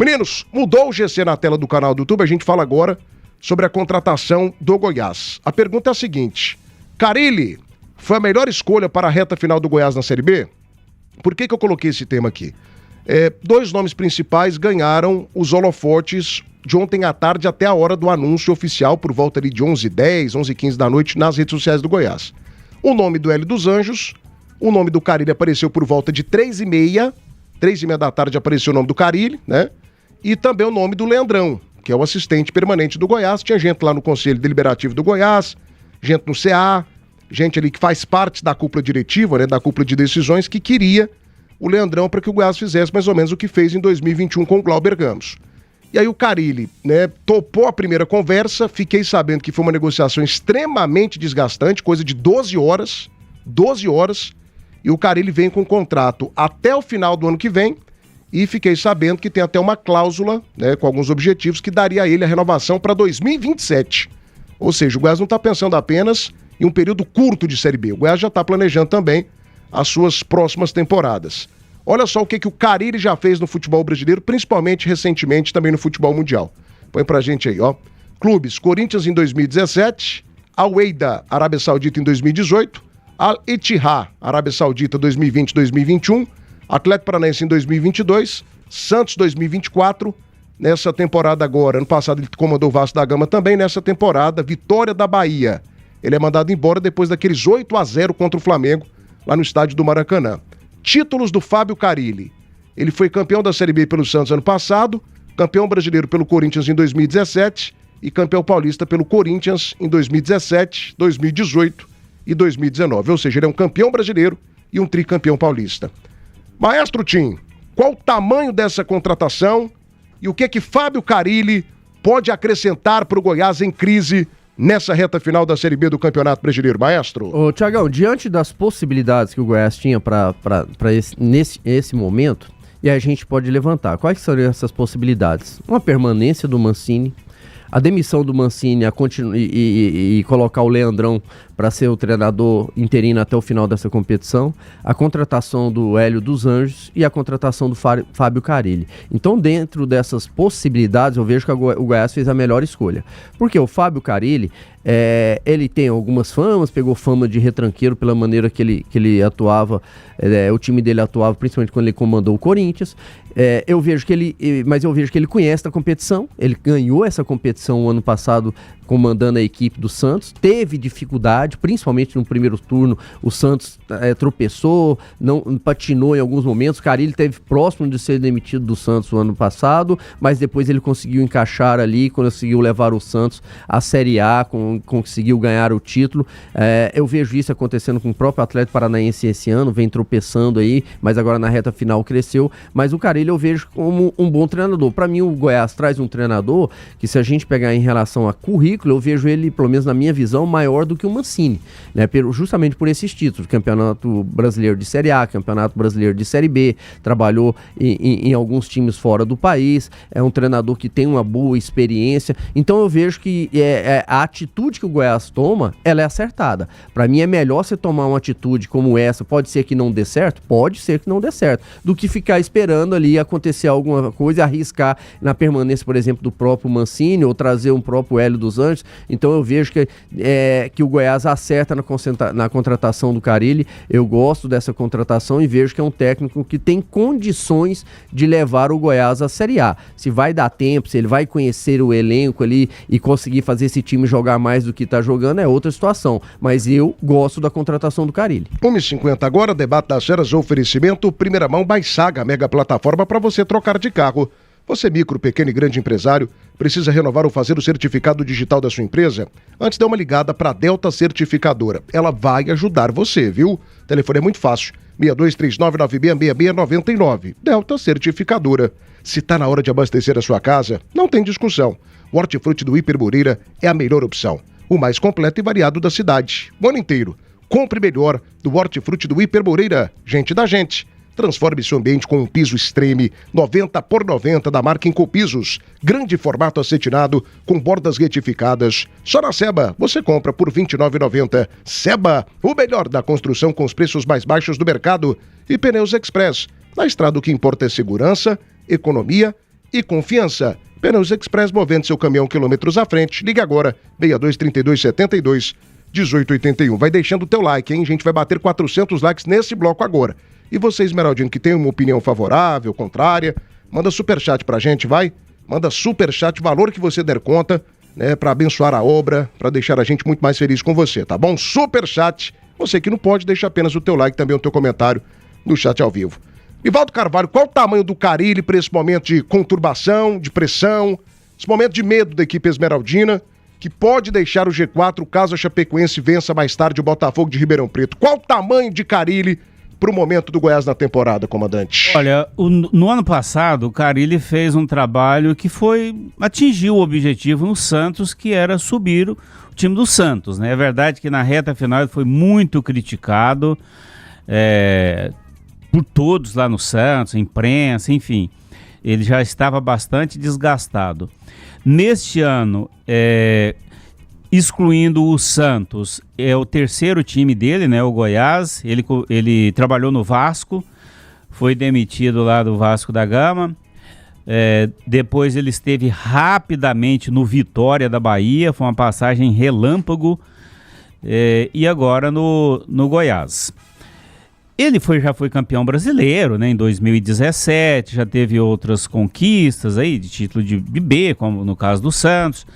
Meninos, mudou o GC na tela do canal do YouTube, a gente fala agora sobre a contratação do Goiás. A pergunta é a seguinte: Carille foi a melhor escolha para a reta final do Goiás na Série B? Por que eu coloquei esse tema aqui? Dois nomes principais ganharam os holofotes de ontem à tarde até a hora do anúncio oficial, por volta ali de 11h10, 11h15 da noite, nas redes sociais do Goiás. O nome do Hélio dos Anjos, o nome do Carille apareceu por volta de 3h30 da tarde apareceu o nome do Carille, né? E também o nome do Leandrão, que é o assistente permanente do Goiás. Tinha gente lá no Conselho Deliberativo do Goiás, gente no CA, gente ali que faz parte da cúpula diretiva, né, da cúpula de decisões, que queria o Leandrão para que o Goiás fizesse mais ou menos o que fez em 2021 com o Glauber Ramos. E aí o Carille, né, topou a primeira conversa, fiquei sabendo que foi uma negociação extremamente desgastante, coisa de 12 horas, e o Carille vem com um contrato até o final do ano que vem, e fiquei sabendo que tem até uma cláusula, né, com alguns objetivos, que daria a ele a renovação para 2027. Ou seja, o Goiás não está pensando apenas em um período curto de Série B, o Goiás já está planejando também as suas próximas temporadas. Olha só o que o Carille já fez no futebol brasileiro, principalmente recentemente também no futebol mundial. Põe pra gente aí, ó. Clubes: Corinthians em 2017, Al-Wehda, Arábia Saudita em 2018, Al-Ittihad, Arábia Saudita 2020-2021, Atlético Paranaense em 2022, Santos 2024, nessa temporada agora, ano passado ele comandou o Vasco da Gama também, nessa temporada, Vitória da Bahia. Ele é mandado embora depois daqueles 8-0 contra o Flamengo, lá no estádio do Maracanã. Títulos do Fábio Carille: ele foi campeão da Série B pelo Santos ano passado, campeão brasileiro pelo Corinthians em 2017 e campeão paulista pelo Corinthians em 2017, 2018 e 2019. Ou seja, ele é um campeão brasileiro e um tricampeão paulista. Maestro Tim, qual o tamanho dessa contratação e o que Fábio Carille pode acrescentar para o Goiás em crise nessa reta final da Série B do Campeonato Brasileiro, maestro? Ô, Thiagão, diante das possibilidades que o Goiás tinha para esse momento, e a gente pode levantar, quais seriam essas possibilidades? Uma permanência do Mancini, a demissão do Mancini e colocar o Leandrão para ser o treinador interino até o final dessa competição, a contratação do Hélio dos Anjos e a contratação do Fábio Carille. Então, dentro dessas possibilidades, eu vejo que o Goiás fez a melhor escolha. Porque o Fábio Carille, ele tem algumas famas, pegou fama de retranqueiro pela maneira que ele atuava, o time dele atuava, principalmente quando ele comandou o Corinthians. Eu vejo que ele conhece a competição, ele ganhou essa competição o ano passado comandando a equipe do Santos, teve dificuldade, principalmente no primeiro turno, o Santos tropeçou, não patinou em alguns momentos, o Carille esteve próximo de ser demitido do Santos o ano passado, mas depois ele conseguiu encaixar ali, conseguiu levar o Santos à Série A, conseguiu ganhar o título. Eu vejo isso acontecendo com o próprio Atlético Paranaense esse ano, vem tropeçando aí, mas agora na reta final cresceu, mas o Carille eu vejo como um bom treinador. Para mim o Goiás traz um treinador que, se a gente pegar em relação a currículo, eu vejo ele, pelo menos na minha visão, maior do que o Mancini, né? Justamente por esses títulos, Campeonato Brasileiro de Série A, Campeonato Brasileiro de Série B, trabalhou em alguns times fora do país, é um treinador que tem uma boa experiência, então eu vejo que a atitude que o Goiás toma, ela é acertada. Para mim é melhor você tomar uma atitude como essa, pode ser que não dê certo, do que ficar esperando ali acontecer alguma coisa e arriscar na permanência, por exemplo, do próprio Mancini ou trazer um próprio Hélio dos Anjos. Então eu vejo que o Goiás acerta na contratação do Carille. Eu gosto dessa contratação e vejo que é um técnico que tem condições de levar o Goiás à Série A. Se vai dar tempo, se ele vai conhecer o elenco ali e conseguir fazer esse time jogar mais do que está jogando, é outra situação. Mas eu gosto da contratação do Carille. 1h50 agora, debate das feras, oferecimento Primeira Mão by Saga, mega plataforma para você trocar de carro. Você, micro, pequeno e grande empresário, precisa renovar ou fazer o certificado digital da sua empresa? Antes, dê uma ligada para a Delta Certificadora. Ela vai ajudar você, viu? O telefone é muito fácil. 6239966699. Delta Certificadora. Se está na hora de abastecer a sua casa, não tem discussão. O Hortifruti do Hiper Moreira é a melhor opção. O mais completo e variado da cidade. O ano inteiro. Compre melhor do Hortifruti do Hiper Moreira. Gente da gente. Transforme seu ambiente com um piso Extreme 90x90 da marca Incopisos. Grande formato acetinado com bordas retificadas. Só na Seba você compra por R$ 29,90. Seba, o melhor da construção com os preços mais baixos do mercado. E Pneus Express. Na estrada o que importa é segurança, economia e confiança. Pneus Express, movendo seu caminhão quilômetros à frente. Ligue agora, 62 32 72 18 81. Vai deixando o teu like, hein? A gente vai bater 400 likes nesse bloco agora. E você, Esmeraldino, que tem uma opinião favorável, contrária, manda superchat pra gente, vai? Manda superchat, valor que você der conta, né? Pra abençoar a obra, pra deixar a gente muito mais feliz com você, tá bom? Superchat. Você que não pode, deixa apenas o teu like, também o teu comentário no chat ao vivo. Nivaldo Carvalho, qual o tamanho do Carille para esse momento de conturbação, de pressão, esse momento de medo da equipe esmeraldina, que pode deixar o G4 caso a Chapecoense vença mais tarde o Botafogo de Ribeirão Preto? Qual o tamanho de Carille para o momento do Goiás na temporada, comandante? Olha, no ano passado, o Carille fez um trabalho que atingiu o objetivo no Santos, que era subir o time do Santos, né? É verdade que na reta final ele foi muito criticado, por todos lá no Santos, imprensa, enfim, ele já estava bastante desgastado. Neste ano, excluindo o Santos, é o terceiro time dele, né, o Goiás. Ele trabalhou no Vasco, foi demitido lá do Vasco da Gama. Depois ele esteve rapidamente no Vitória da Bahia, foi uma passagem relâmpago, e agora no Goiás. Ele já foi campeão brasileiro, né, em 2017, já teve outras conquistas aí de título de B, como no caso do Santos.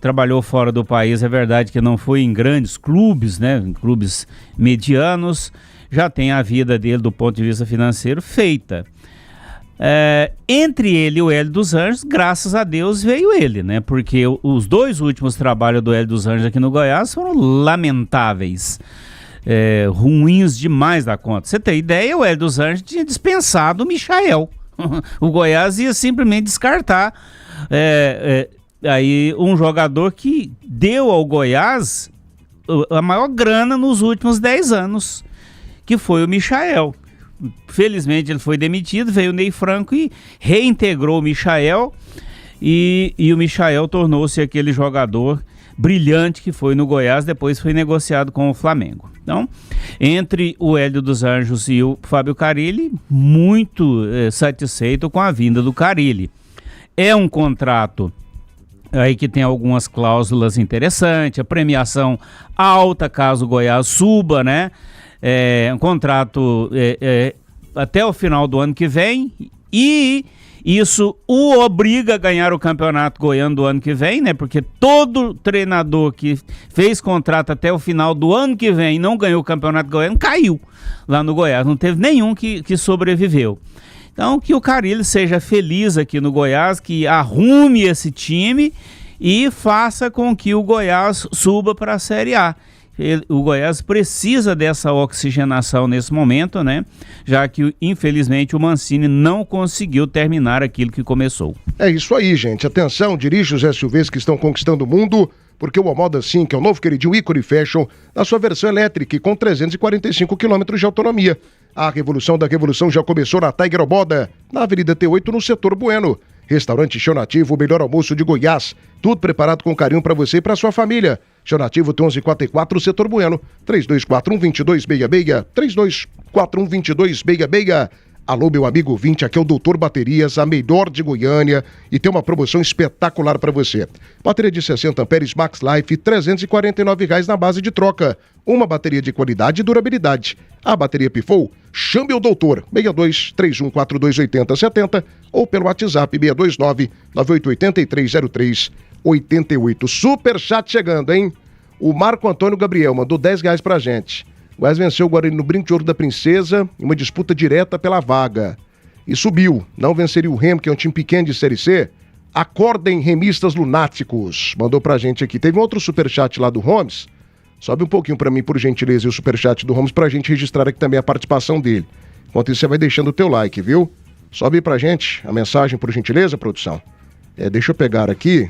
Trabalhou fora do país, é verdade que não foi em grandes clubes, né, em clubes medianos. Já tem a vida dele do ponto de vista financeiro feita. Entre ele e o Hélio dos Anjos, graças a Deus veio ele, né, porque os dois últimos trabalhos do Hélio dos Anjos aqui no Goiás foram lamentáveis. Ruins demais da conta. Você tem ideia, o Hélio dos Anjos tinha dispensado o Michael. O Goiás ia simplesmente descartar aí um jogador que deu ao Goiás a maior grana nos últimos 10 anos, que foi o Michael. Felizmente ele foi demitido, veio o Ney Franco e reintegrou o Michael, e o Michael tornou-se aquele jogador brilhante que foi no Goiás, depois foi negociado com o Flamengo. Então, entre o Hélio dos Anjos e o Fábio Carille, muito satisfeito com a vinda do Carille. É um contrato aí que tem algumas cláusulas interessantes, a premiação alta caso o Goiás suba, né? Um contrato até o final do ano que vem, e isso o obriga a ganhar o campeonato goiano do ano que vem, né? Porque todo treinador que fez contrato até o final do ano que vem e não ganhou o campeonato goiano caiu lá no Goiás. Não teve nenhum que sobreviveu. Então, que o Carille seja feliz aqui no Goiás, que arrume esse time e faça com que o Goiás suba para a Série A. O Goiás precisa dessa oxigenação nesse momento, né? Já que, infelizmente, o Mancini não conseguiu terminar aquilo que começou. É isso aí, gente. Atenção, dirige os SUVs que estão conquistando o mundo, porque o Omoda 5 é o novo queridinho Ícone Fashion, na sua versão elétrica e com 345 km de autonomia. A revolução da revolução já começou na Tiger Omoda, na Avenida T8, no setor Bueno. Restaurante Chão Nativo, o melhor almoço de Goiás. Tudo preparado com carinho para você e para sua família. Chão Nativo, 1144, setor Bueno. 3241-2266. 3241-2266. Alô, meu amigo 20, aqui é o Doutor Baterias, a melhor de Goiânia, e tem uma promoção espetacular para você. Bateria de 60 amperes Max Life, R$ 349 na base de troca. Uma bateria de qualidade e durabilidade. A bateria pifou? Chame o doutor, 62-3142-8070 ou pelo WhatsApp 629-9883-0388. Superchat chegando, hein? O Marco Antônio Gabriel mandou R$10 pra gente. O Goiás venceu o Guarani no Brinco de Ouro da Princesa em uma disputa direta pela vaga. E subiu. Não venceria o Remo, que é um time pequeno de Série C? Acordem, remistas lunáticos. Mandou pra gente aqui. Teve um outro superchat lá do Holmes. Sobe um pouquinho pra mim, por gentileza, o superchat do Holmes pra gente registrar aqui também a participação dele. Enquanto isso, você vai deixando o teu like, viu? Sobe aí pra gente a mensagem, por gentileza, produção. Deixa eu pegar aqui,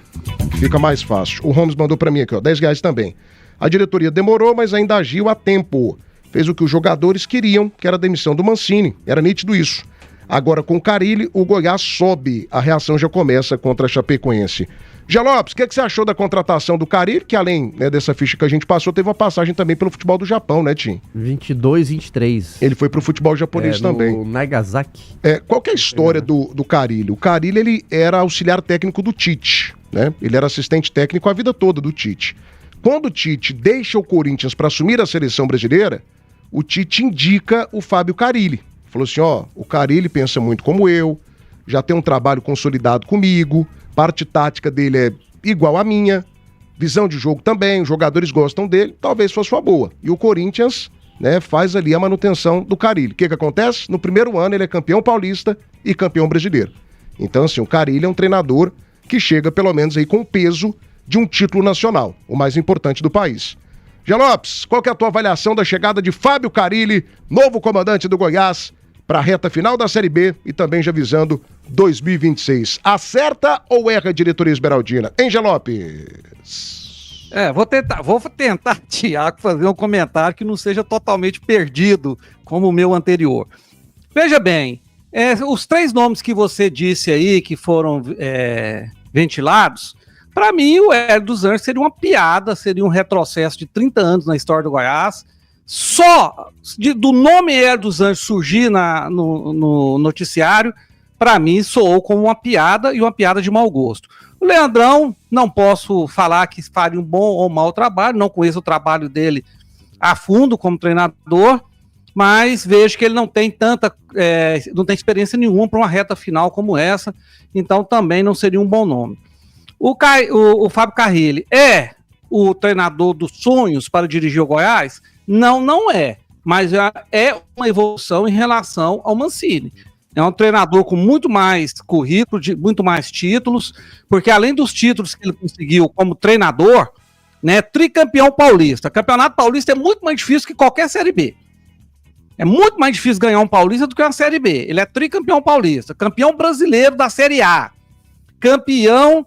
fica mais fácil. O Holmes mandou pra mim aqui, ó, R$10 também. A diretoria demorou, mas ainda agiu a tempo. Fez o que os jogadores queriam, que era a demissão do Mancini. Era nítido isso. Agora com o Carille, o Goiás sobe. A reação já começa contra a Chapecoense. Gé Lopes, o que você achou da contratação do Carille, que além, né, dessa ficha que a gente passou, teve uma passagem também pelo futebol do Japão, né, Tim? 22, 23. Ele foi pro futebol japonês também. No Nagasaki. Qual que é a história do Carille? O Carille, ele era auxiliar técnico do Tite, né? Ele era assistente técnico a vida toda do Tite. Quando o Tite deixa o Corinthians para assumir a seleção brasileira, o Tite indica o Fábio Carille. Falou assim, o Carille pensa muito como eu, já tem um trabalho consolidado comigo, parte tática dele é igual à minha, visão de jogo também, os jogadores gostam dele, talvez fosse uma boa. E o Corinthians, né, faz ali a manutenção do Carille. O que acontece? No primeiro ano ele é campeão paulista e campeão brasileiro. Então, assim, o Carille é um treinador que chega pelo menos aí com o peso de um título nacional, o mais importante do país. Gé Lopes, qual que é a tua avaliação da chegada de Fábio Carille, novo comandante do Goiás, para a reta final da Série B e também já visando 2026. Acerta ou erra a diretoria esmeraldina? Hein, Gé Lopes? Vou tentar, Thiago, fazer um comentário que não seja totalmente perdido, como o meu anterior. Veja bem, os 3 nomes que você disse aí, que foram ventilados, para mim o Hélio dos Anjos seria uma piada, seria um retrocesso de 30 anos na história do Goiás. Só do nome Hélio dos Anjos surgir no noticiário, para mim soou como uma piada e uma piada de mau gosto. O Leandrão, não posso falar que faria um bom ou mau trabalho, não conheço o trabalho dele a fundo como treinador, mas vejo que ele não tem não tem experiência nenhuma para uma reta final como essa, então também não seria um bom nome. O Fábio Carille é o treinador dos sonhos para dirigir o Goiás? Não é, mas é uma evolução em relação ao Mancini. É um treinador com muito mais currículo, muito mais títulos, porque além dos títulos que ele conseguiu como treinador, né, tricampeão paulista. Campeonato paulista é muito mais difícil que qualquer Série B. É muito mais difícil ganhar um paulista do que uma Série B. Ele é tricampeão paulista, campeão brasileiro da Série A, campeão...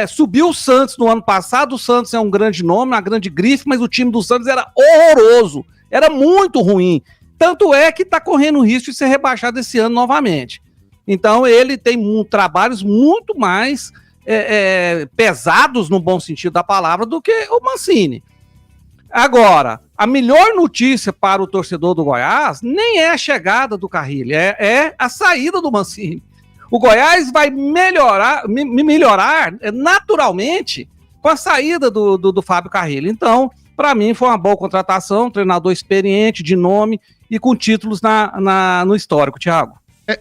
subiu o Santos no ano passado. O Santos é um grande nome, uma grande grife, mas o time do Santos era horroroso, era muito ruim, tanto é que está correndo o risco de ser rebaixado esse ano novamente. Então ele tem trabalhos muito mais pesados, no bom sentido da palavra, do que o Mancini. Agora, a melhor notícia para o torcedor do Goiás nem é a chegada do Carille, é a saída do Mancini. O Goiás vai melhorar naturalmente com a saída do Fábio Carille. Então, para mim, foi uma boa contratação, um treinador experiente, de nome e com títulos no histórico, Thiago.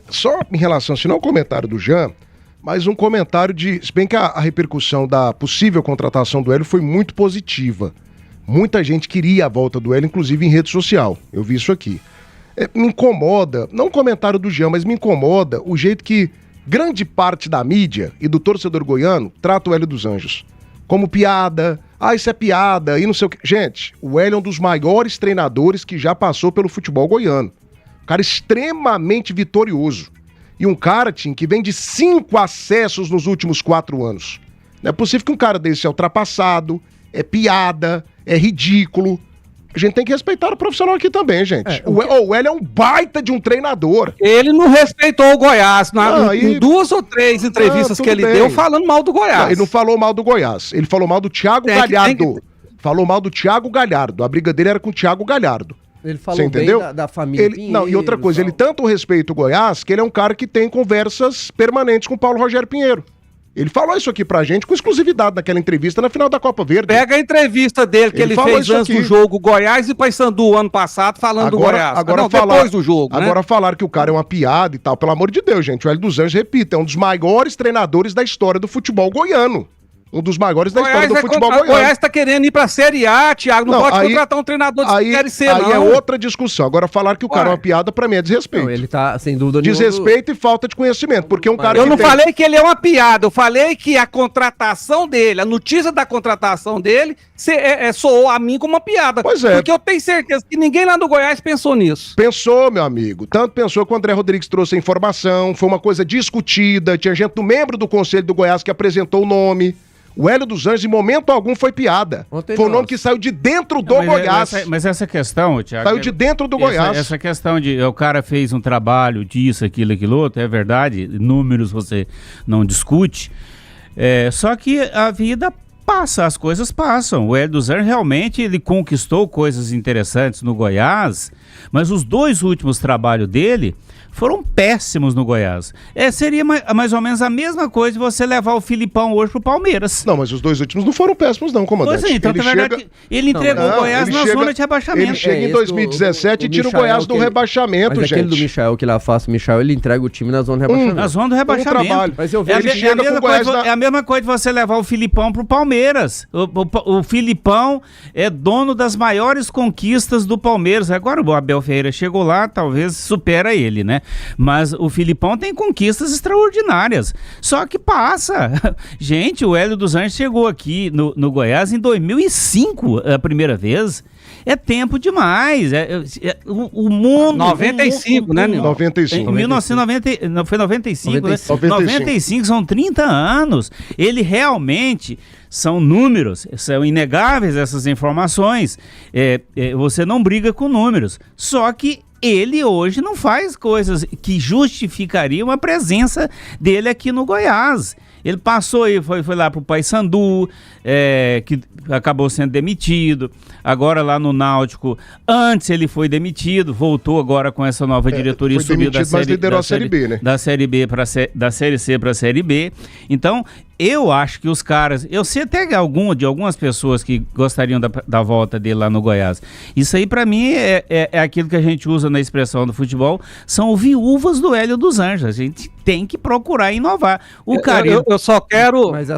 Só em relação, se não o comentário do Jean, mas um comentário se bem que a repercussão da possível contratação do Hélio foi muito positiva. Muita gente queria a volta do Hélio, inclusive em rede social. Eu vi isso aqui. Me incomoda, não o comentário do Jean, mas me incomoda o jeito que grande parte da mídia e do torcedor goiano trata o Hélio dos Anjos. Como piada, isso é piada, e não sei o que. Gente, o Hélio é um dos maiores treinadores que já passou pelo futebol goiano. Um cara extremamente vitorioso. E um cara, Tim, que vem de 5 acessos nos últimos 4 anos. Não é possível que um cara desse é ultrapassado, é piada, é ridículo. A gente tem que respeitar o profissional aqui também, gente. O Hélio é um baita de um treinador. Ele não respeitou o Goiás. Em 2 ou 3 entrevistas que ele deu falando mal do Goiás. Ele não falou mal do Goiás. Ele falou mal do Thiago Galhardo. Falou mal do Thiago Galhardo. A briga dele era com o Thiago Galhardo. Ele falou bem da família Pinheiro. E outra coisa, ele tanto respeita o Goiás que ele é um cara que tem conversas permanentes com o Paulo Rogério Pinheiro. Ele falou isso aqui pra gente com exclusividade naquela entrevista na final da Copa Verde. Pega a entrevista dele que ele fez antes do jogo Goiás e Paysandu ano passado falando do Goiás. Depois do jogo, né? Agora falaram que o cara é uma piada e tal. Pelo amor de Deus, gente. O Hélio dos Anjos, repito, é um dos maiores treinadores da história do futebol goiano. Um dos maiores da história do futebol goiano. O Goiás tá querendo ir pra Série A, Thiago. Não pode contratar um treinador de Série C, não. Aí é outra discussão. Agora falar que o cara é uma piada, pra mim, é desrespeito. Não, ele tá, sem dúvida nenhuma... Desrespeito e falta de conhecimento, porque um cara... Eu não falei que ele é uma piada, eu falei que a contratação dele, a notícia da contratação dele, soou a mim como uma piada. Pois é. Porque eu tenho certeza que ninguém lá no Goiás pensou nisso. Pensou, meu amigo. Tanto pensou que o André Rodrigues trouxe a informação, foi uma coisa discutida, tinha gente do membro do Conselho do Goiás que apresentou o nome... O Hélio dos Anjos, em momento algum, foi piada. Ontem foi o nome nós. que saiu de dentro do Goiás. Mas essa questão, Thiago... Saiu de dentro do Goiás. Essa questão de o cara fez um trabalho disso, aquilo outro, é verdade, números você não discute, só que a vida passa, as coisas passam. O Hélio dos Anjos realmente ele conquistou coisas interessantes no Goiás, mas os 2 últimos trabalhos dele foram péssimos no Goiás. Seria mais ou menos a mesma coisa de você levar o Filipão hoje pro Palmeiras. Não, mas os 2 últimos não foram péssimos não, comandante. Pois é, então, na verdade, ele entregou o Goiás na zona de rebaixamento. Ele chega em 2017 e tira o Goiás do rebaixamento, mas gente. Aquele do Michael que lá faz, o Michael, ele entrega o time na zona de rebaixamento. Na zona do rebaixamento. Trabalho. Mas eu vejo é a mesma coisa de você levar o Filipão pro Palmeiras. O Filipão é dono das maiores conquistas do Palmeiras. Agora o Abel Ferreira chegou lá, talvez supera ele, né? Mas o Filipão tem conquistas extraordinárias. Só que passa. Gente, o Hélio dos Anjos chegou aqui no Goiás em 2005, a primeira vez. É tempo demais. O mundo... 95, né, Nilson? 95. Em 1990, não, foi 95, 95. né? 95, são 30 anos. Ele realmente... São números, são inegáveis essas informações. Você não briga com números. Só que ele hoje não faz coisas que justificariam a presença dele aqui no Goiás. Ele passou e foi lá pro Paysandu, que acabou sendo demitido. Agora lá no Náutico, antes ele foi demitido, voltou agora com essa nova diretoria e subiu da série, liderou a série B, né? Da série B da série C para a série B. Então, eu acho que os caras, eu sei até de algumas pessoas que gostariam da volta dele lá no Goiás. Isso aí para mim é aquilo que a gente usa na expressão do futebol, são viúvas do Hélio dos Anjos. A gente tem que procurar inovar. Eu só quero, Mas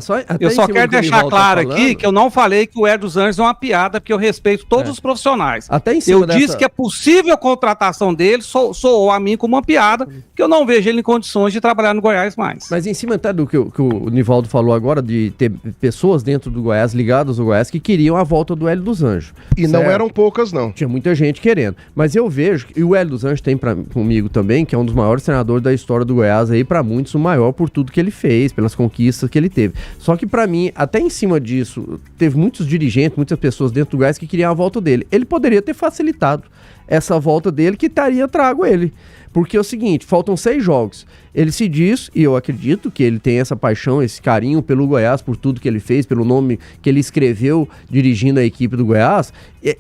quero deixar claro aqui que eu não falei que o Hélio dos Anjos é uma piada, porque eu respeito todos os profissionais. Até em cima disse que é possível a contratação dele, soou a mim como uma piada, que eu não vejo ele em condições de trabalhar no Goiás mais. Mas em cima até do que o Nivaldo falou agora, de ter pessoas dentro do Goiás, ligadas ao Goiás, que queriam a volta do Hélio dos Anjos. E não eram poucas, não. Tinha muita gente querendo. Mas eu vejo, e o Hélio dos Anjos tem comigo também, que é um dos maiores treinadores da história do Goiás, aí para muitos o maior por tudo que ele fez, pelas conquistas que ele teve. Só que para mim, até em cima disso, teve muitos dirigentes, muitas pessoas dentro do Goiás que queriam a volta dele. Ele poderia ter facilitado essa volta dele, que estaria trago ele. Porque é o seguinte, faltam 6 jogos. Ele se diz, e eu acredito que ele tem essa paixão, esse carinho pelo Goiás, por tudo que ele fez, pelo nome que ele escreveu dirigindo a equipe do Goiás.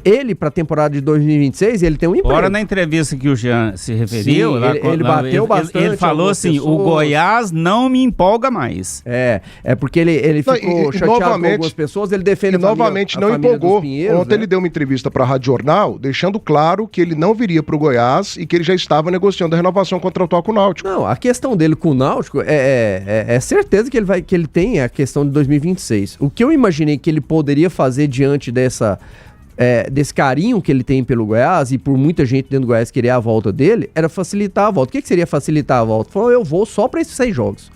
Ele, para a temporada de 2026, ele tem um emprego. Agora, na entrevista que o Jean se referiu... Sim, lá, ele bateu bastante. Ele falou assim, pessoas. O Goiás não me empolga mais. É porque ele ficou chateado com algumas pessoas, ele defende a novamente não empolgou. Ontem né? ele deu uma entrevista para a Rádio Jornal, deixando claro que ele não viria para o Goiás e que ele já estava negociando a renovação contratual com o Náutico. Não, a questão dele com o Náutico é certeza que ele tem a questão de 2026. O que eu imaginei que ele poderia fazer diante desse carinho que ele tem pelo Goiás e por muita gente dentro do Goiás querer a volta dele, era facilitar a volta. O que seria facilitar a volta? Falou, eu vou só para esses 6 jogos.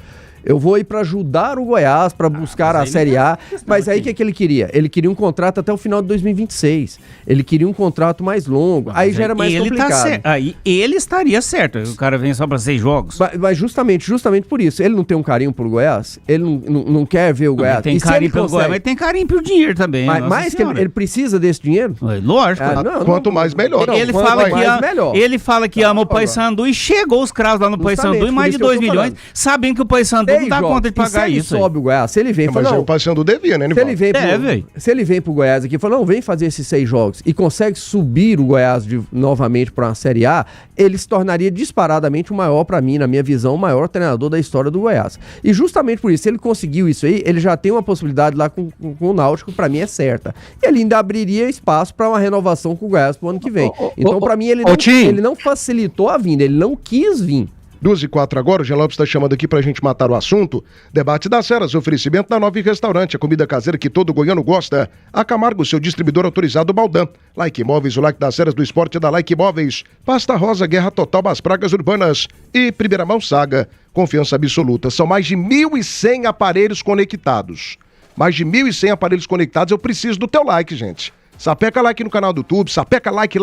Eu vou ir para ajudar o Goiás, para buscar a Série A. Mas aí o que ele queria? Ele queria um contrato até o final de 2026. Ele queria um contrato mais longo. Aí já era mais complicado. Aí ele estaria certo. O cara vem só para 6 jogos. Mas justamente por isso. Ele não tem um carinho pelo Goiás? Ele não quer ver o Goiás? Tem carinho pelo Goiás, mas tem carinho pelo dinheiro também. Mas que ele precisa desse dinheiro? Lógico. Quanto mais melhor. Ele fala que ama o Paysandu e chegou os cravos lá no Paysandu em mais de 2 milhões, sabendo que o Paysandu não dá conta de pagar isso. Se ele sobe o Goiás, se ele vem... Mas o Paysandu devia, né, Nivaldo? Se ele vem pro Goiás aqui e fala, não, vem fazer esses 6 jogos e consegue subir o Goiás novamente para uma Série A, ele se tornaria disparadamente o maior, para mim, na minha visão, o maior treinador da história do Goiás. E justamente por isso, se ele conseguiu isso aí, ele já tem uma possibilidade lá com o Náutico, para mim é certa. E ele ainda abriria espaço para uma renovação com o Goiás pro ano que vem. Então, para mim, ele não facilitou a vinda, ele não quis vir. 2h04 agora, o Jean Lopes está chamando aqui pra gente matar o assunto. Debate das Feras, oferecimento da Nove Restaurante, a comida caseira que todo goiano gosta. A Camargo, seu distribuidor autorizado Baldan. Like Imóveis, o like das Feras do esporte é da Like Imóveis. Pasta Rosa, guerra total das pragas urbanas. E Primeira Mão Saga, confiança absoluta. São mais de 1.100 aparelhos conectados. Mais de 1.100 aparelhos conectados, eu preciso do teu like, gente. Sapeca like no canal do YouTube, sapeca like.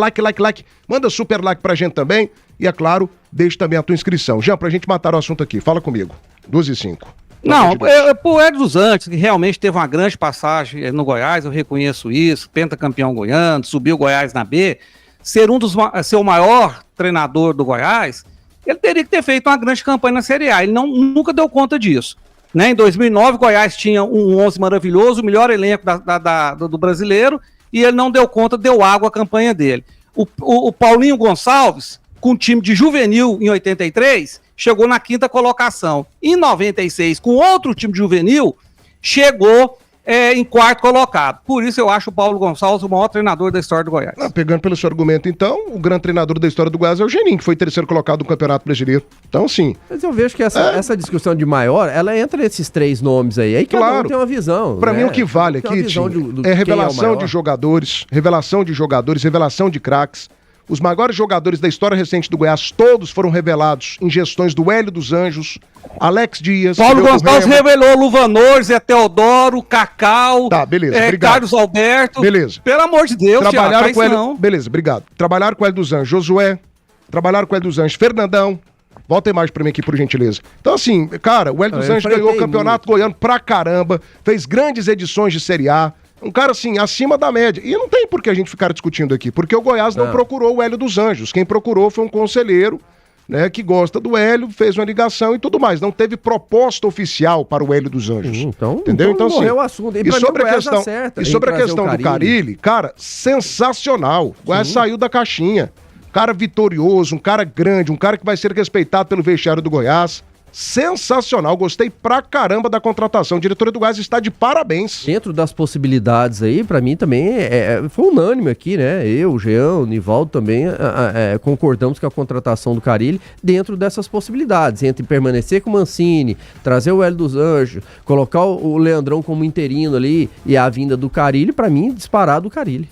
Manda super like pra gente também. E é claro, deixe também a tua inscrição. Jean, pra gente matar o assunto aqui, fala comigo. 2h05. Não, pro Hélio dos Anjos, que realmente teve uma grande passagem no Goiás, eu reconheço isso, pentacampeão goiano, subiu o Goiás na B, ser o maior treinador do Goiás, ele teria que ter feito uma grande campanha na Série A. Ele nunca deu conta disso. Né? Em 2009, o Goiás tinha um 11 maravilhoso, o melhor elenco do brasileiro, e ele não deu conta, deu água à campanha dele. O Paulinho Gonçalves, com time de juvenil em 83, chegou na 5ª colocação. Em 96, com outro time de juvenil, chegou em 4º colocado. Por isso eu acho o Paulo Gonçalves o maior treinador da história do Goiás. Pegando pelo seu argumento, então, o grande treinador da história do Goiás é o Geninho, que foi 3º colocado no Campeonato Brasileiro. Então, sim. Mas eu vejo que essa discussão de maior, ela entra nesses 3 nomes aí cada um tem uma visão. Pra mim, o que vale aqui, é revelação de jogadores, revelação de craques. Os maiores jogadores da história recente do Goiás, todos foram revelados em gestões do Hélio dos Anjos, Alex Dias... Paulo Gonçalves revelou Luvanor, Zé Teodoro, Cacau, tá, beleza, Carlos Alberto. Beleza. Pelo amor de Deus, trabalharam com ele. Beleza, obrigado. Trabalharam com o Hélio dos Anjos, Josué, trabalharam com o Hélio dos Anjos, Fernandão. Volta a imagem pra mim aqui, por gentileza. Então, assim, cara, o Hélio dos Anjos ganhou o campeonato goiano pra caramba, fez grandes edições de Série A. Um cara, assim, acima da média. E não tem por que a gente ficar discutindo aqui, porque o Goiás não procurou o Hélio dos Anjos. Quem procurou foi um conselheiro, né, que gosta do Hélio, fez uma ligação e tudo mais. Não teve proposta oficial para o Hélio dos Anjos. Entendeu? Então, assim, o assunto. E sobre a questão do Carille, cara, sensacional. O Goiás saiu da caixinha. Cara vitorioso, um cara grande, um cara que vai ser respeitado pelo vestiário do Goiás. Sensacional, gostei pra caramba da contratação. A diretoria do Goiás está de parabéns. Dentro das possibilidades aí, pra mim também foi unânime aqui, né? Eu, o Jean, o Nivaldo também concordamos com a contratação do Carille dentro dessas possibilidades, entre permanecer com o Mancini, trazer o Hélio dos Anjos, colocar o Leandrão como interino ali e a vinda do Carille, pra mim, disparado o Carille.